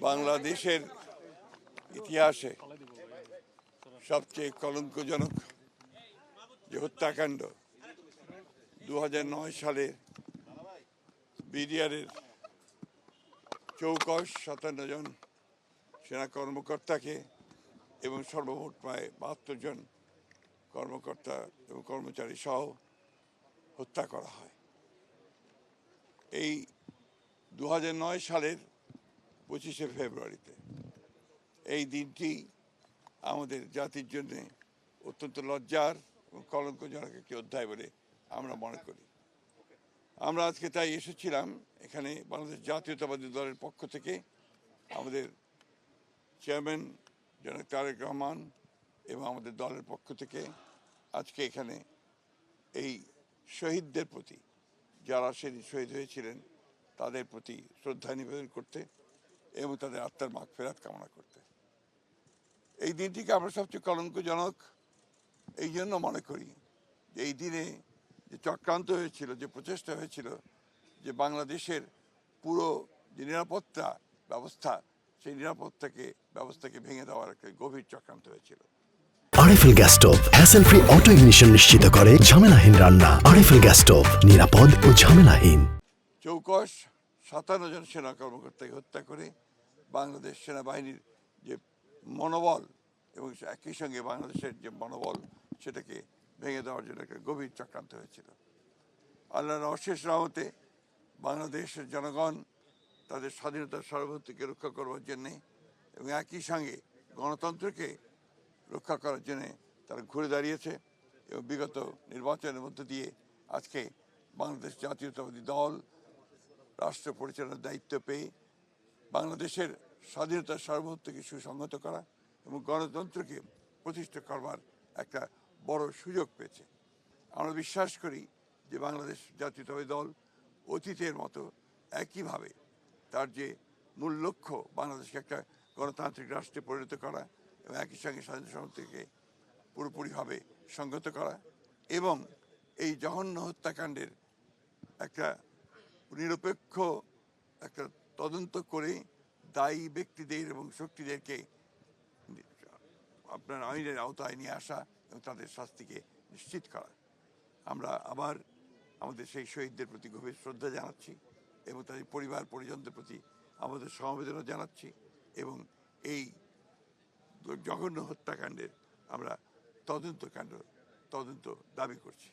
বাংলাদেশের ইতিহাসে সবচেয়ে কলঙ্কজনক যে হত্যাকাণ্ড 2009 সালে বিডিআরের 57 জন সেনা কর্মকর্তাকে এবং সর্বমোট প্রায় 72 জন কর্মকর্তা এবং কর্মচারী সহ হত্যা করা হয়। এই 2009 সালের 25শে ফেব্রুয়ারিতে এই দিনটি আমাদের জাতির জন্য অত্যন্ত লজ্জার এবং কলঙ্কজনক একটি অধ্যায় বলে আমরা মনে করি। আমরা আজকে তাই এসেছিলাম এখানে বাংলাদেশ জাতীয়তাবাদী দলের পক্ষ থেকে আমাদের চেয়ারম্যান জনাব তারেক রহমান এবং আমাদের দলের পক্ষ থেকে আজকে এখানে এই শহীদদের প্রতি, যারা সেদিন শহীদ হয়েছিলেন তাদের প্রতি শ্রদ্ধা নিবেদন করতে এবং তাদের আত্মার মাগফিরাত কামনা করতে। এই দিনটিকে আমরা সবচেয়ে কলঙ্কজনক এই জন্য মনে করি যে এই দিনে যে চক্রান্ত হয়েছিল, যে প্রচেষ্টা হয়েছিল যে বাংলাদেশের পুরো যে নিরাপত্তা ব্যবস্থা, সেই ব্যবস্থাকে ভেঙে দেওয়ার একটা গভীর চক্রান্ত হয়েছিল। RFL gas stove hassle free auto ignition নিশ্চিত করে ঝামেলাহীন রান্না। আরএফএল গ্যাস স্টোভ নিরাপদ ও ঝামেলাহীন। চৌকস 57 জন সেনা কর্মকর্তাকে হত্যা করে বাংলাদেশ সেনাবাহিনীর যে মনোবল এবং একই সঙ্গে বাংলাদেশের যে মনোবল সেটাকে ভেঙে দেওয়ার জন্য একটা গভীর চক্রান্ত হয়েছিল। আল্লাহর অশেষ রহমতে বাংলাদেশের জনগণ তাদের স্বাধীনতার সার্বভৌমত্বকে রক্ষা করবার জন্যে এবং একই সঙ্গে গণতন্ত্রকে রক্ষা করার জন্যে তারা ঘুরে দাঁড়িয়েছে এবং বিগত নির্বাচনের মধ্য দিয়ে আজকে বাংলাদেশ জাতীয়তাবাদী দল রাষ্ট্র পরিচালনার দায়িত্ব পেয়ে বাংলাদেশের স্বাধীনতার সার্বভৌমত্বকে সুসংহত করা এবং গণতন্ত্রকে প্রতিষ্ঠা করবার একটা বড় সুযোগ পেয়েছে। আমরা বিশ্বাস করি যে বাংলাদেশ জাতীয়তাবাদী দল অতীতের মতো একইভাবে তার যে মূল লক্ষ্য বাংলাদেশকে একটা গণতান্ত্রিক রাষ্ট্রে পরিণত করা এবং একই সঙ্গে স্বাধীনতা সার্বভৌমত্বকে পুরোপুরিভাবে সংগত করা এবং এই জঘন্য হত্যাকাণ্ডের একটা নিরপেক্ষ একটা তদন্ত করে দায়ী ব্যক্তিদের এবং শক্তিদেরকে আপনার আইনের আওতায় নিয়ে আসা এবং তাদের শাস্তিকে নিশ্চিত করা। আমরা আবার আমাদের সেই শহীদদের প্রতি গভীর শ্রদ্ধা জানাচ্ছি এবং তাদের পরিবার পরিজনদের প্রতি আমাদের সমবেদনা জানাচ্ছি এবং এই জঘন্য হত্যাকাণ্ডের আমরা তদন্ত দাবি করছি।